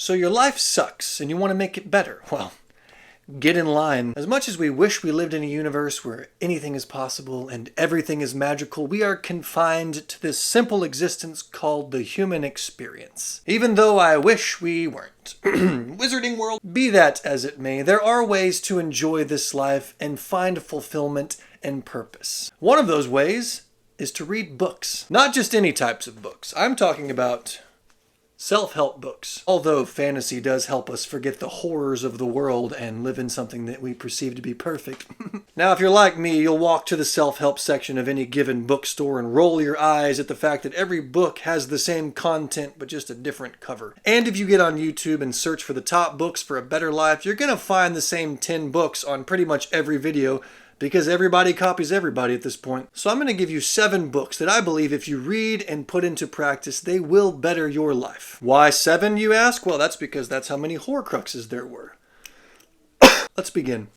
So your life sucks and you want to make it better. Well, get in line. As much as we wish we lived in a universe where anything is possible and everything is magical, we are confined to this simple existence called the human experience. Even though I wish we weren't. Wizarding world. Be that as it may, there are ways to enjoy this life and find fulfillment and purpose. One of those ways is to read books. Not just any types of books. I'm talking about self-help books. Although fantasy does help us forget the horrors of the world and live in something that we perceive to be perfect. Now, if you're like me, you'll walk to the self-help section of any given bookstore and roll your eyes at the fact that every book has the same content but just a different cover. And if you get on YouTube and search for the top books for a better life, you're gonna find the same 10 books on pretty much every video, because everybody copies everybody at this point. So I'm going to give you 7 books that I believe if you read and put into practice, they will better your life. Why 7, you ask? Well, that's because that's how many Horcruxes there were. Let's begin.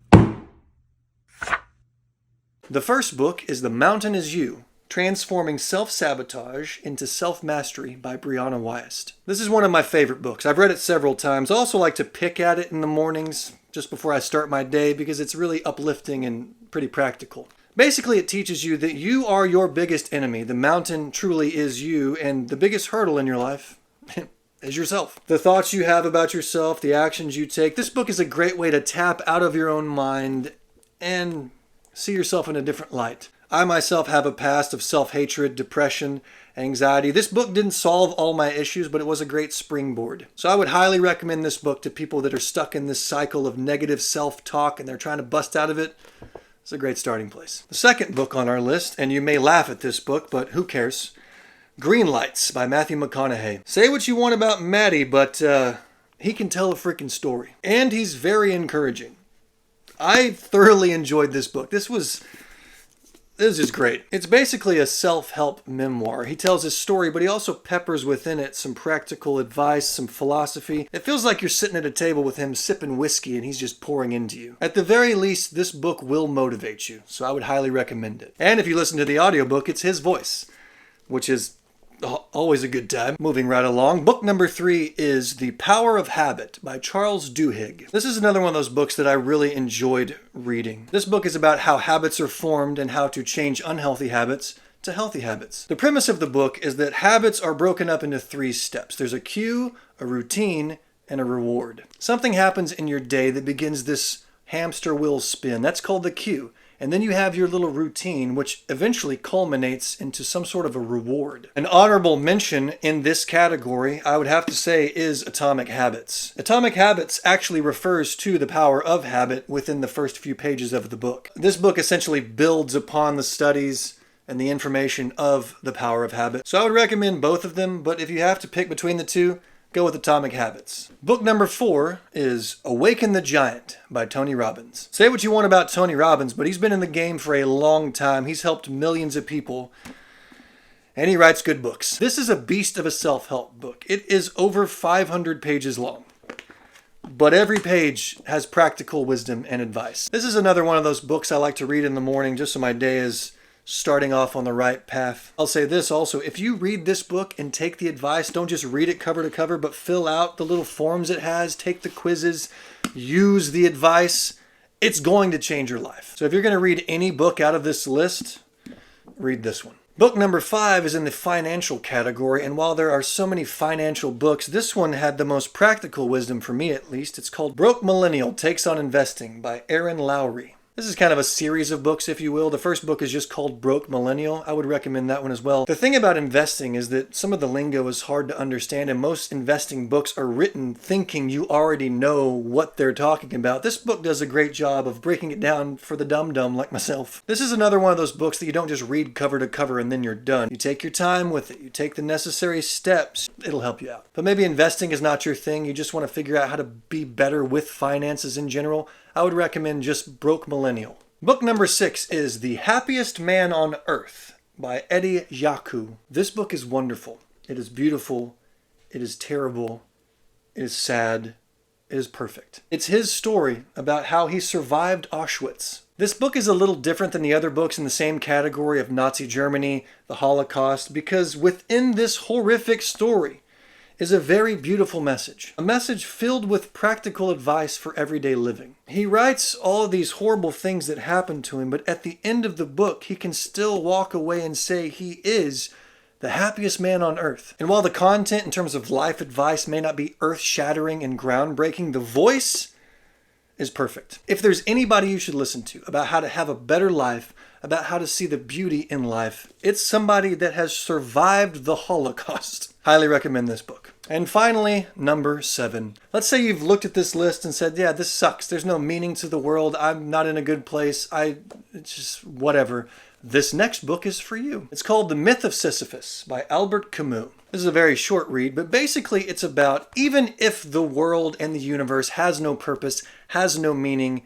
The first book is The Mountain Is You, Transforming Self-Sabotage into Self-Mastery by Brianna Wiest. This is one of my favorite books. I've read it several times. I also like to pick at it in the mornings just before I start my day because it's really uplifting and pretty practical. Basically, it teaches you that you are your biggest enemy. The mountain truly is you, and the biggest hurdle in your life is yourself. The thoughts you have about yourself, the actions you take. This book is a great way to tap out of your own mind and see yourself in a different light. I myself have a past of self-hatred, depression, anxiety. This book didn't solve all my issues, but it was a great springboard. So I would highly recommend this book to people that are stuck in this cycle of negative self-talk and they're trying to bust out of it. It's a great starting place. The second book on our list, and you may laugh at this book, but who cares? Greenlights by Mcconaughey. Say what you want about Matty, but he can tell a freaking story. And he's very encouraging. I thoroughly enjoyed this book. This is great. It's basically a self-help memoir. He tells his story, but he also peppers within it some practical advice, some philosophy. It feels like you're sitting at a table with him sipping whiskey and he's just pouring into you. At the very least, this book will motivate you, so I would highly recommend it. And if you listen to the audiobook, it's his voice, which is always a good time. Moving right along, book number 3 is The Power of Habit by Charles Duigg. This is another one of those books that I really enjoyed reading. This book is about how habits are formed and how to change unhealthy habits to healthy habits. The premise of the book is that habits are broken up into 3 steps. There's a cue, a routine, and a reward. Something happens in your day that begins this hamster wheel spin. That's called the cue. And then you have your little routine, which eventually culminates into some sort of a reward. An honorable mention in this category, I would have to say, is Atomic Habits. Atomic Habits actually refers to the power of habit within the first few pages of the book. This book essentially builds upon the studies and the information of the power of habit. So I would recommend both of them, but if you have to pick between the two, go with Atomic Habits. Book number 4 is Awaken the Giant by Tony Robbins. Say what you want about Tony Robbins, but he's been in the game for a long time. He's helped millions of people, and he writes good books. This is a beast of a self-help book. It is over 500 pages long, but every page has practical wisdom and advice. This is another one of those books I like to read in the morning just so my day is starting off on the right path. I'll say this also, if you read this book and take the advice, don't just read it cover to cover, but fill out the little forms it has, take the quizzes, use the advice, it's going to change your life. So if you're going to read any book out of this list, read this one. Book number 5 is in the financial category, and while there are so many financial books, this one had the most practical wisdom for me at least. It's called Broke Millennial Takes on Investing by Erin Lowry. This is kind of a series of books, if you will. The first book is just called Broke Millennial. I would recommend that one as well. The thing about investing is that some of the lingo is hard to understand, and most investing books are written thinking you already know what they're talking about. This book does a great job of breaking it down for the dum-dum like myself. This is another one of those books that you don't just read cover to cover and then you're done. You take your time with it. You take the necessary steps. It'll help you out. But maybe investing is not your thing. You just want to figure out how to be better with finances in general. I would recommend just Broke Millennial. Book number 6 is The Happiest Man on Earth by Jaku. This book is wonderful. It is beautiful. It is terrible. It is sad. It is perfect. It's his story about how he survived Auschwitz. This book is a little different than the other books in the same category of Nazi Germany, the Holocaust, because within this horrific story is a very beautiful message. A message filled with practical advice for everyday living. He writes all of these horrible things that happened to him, but at the end of the book, he can still walk away and say he is the happiest man on earth. And while the content in terms of life advice may not be earth-shattering and groundbreaking, the voice is perfect. If there's anybody you should listen to about how to have a better life, about how to see the beauty in life, it's somebody that has survived the Holocaust. Highly recommend this book. And finally, number 7. Let's say you've looked at this list and said, yeah, this sucks. There's no meaning to the world. I'm not in a good place. It's just whatever. This next book is for you. It's called The Myth of Sisyphus by Albert Camus. This is a very short read, but basically it's about even if the world and the universe has no purpose, has no meaning,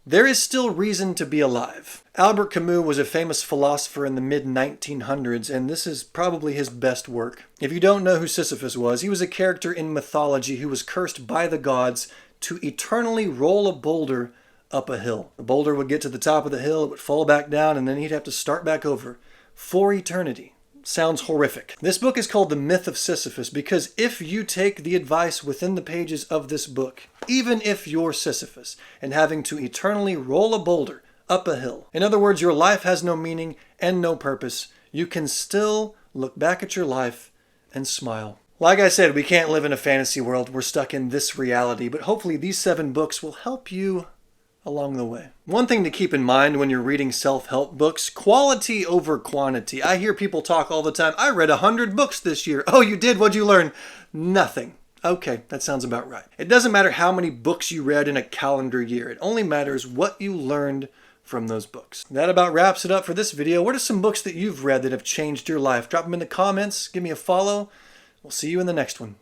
there is still reason to be alive. Albert Camus was a famous philosopher in the mid-1900s, and this is probably his best work. If you don't know who Sisyphus was, he was a character in mythology who was cursed by the gods to eternally roll a boulder up a hill. The boulder would get to the top of the hill, it would fall back down, and then he'd have to start back over for eternity. Sounds horrific. This book is called The Myth of Sisyphus because if you take the advice within the pages of this book, even if you're Sisyphus and having to eternally roll a boulder up a hill, in other words, your life has no meaning and no purpose, you can still look back at your life and smile. Like I said, we can't live in a fantasy world. We're stuck in this reality, but hopefully these 7 books will help you along the way. One thing to keep in mind when you're reading self-help books, quality over quantity. I hear people talk all the time, I read 100 books this year. Oh, you did? What'd you learn? Nothing. Okay, that sounds about right. It doesn't matter how many books you read in a calendar year. It only matters what you learned from those books. That about wraps it up for this video. What are some books that you've read that have changed your life? Drop them in the comments. Give me a follow. We'll see you in the next one.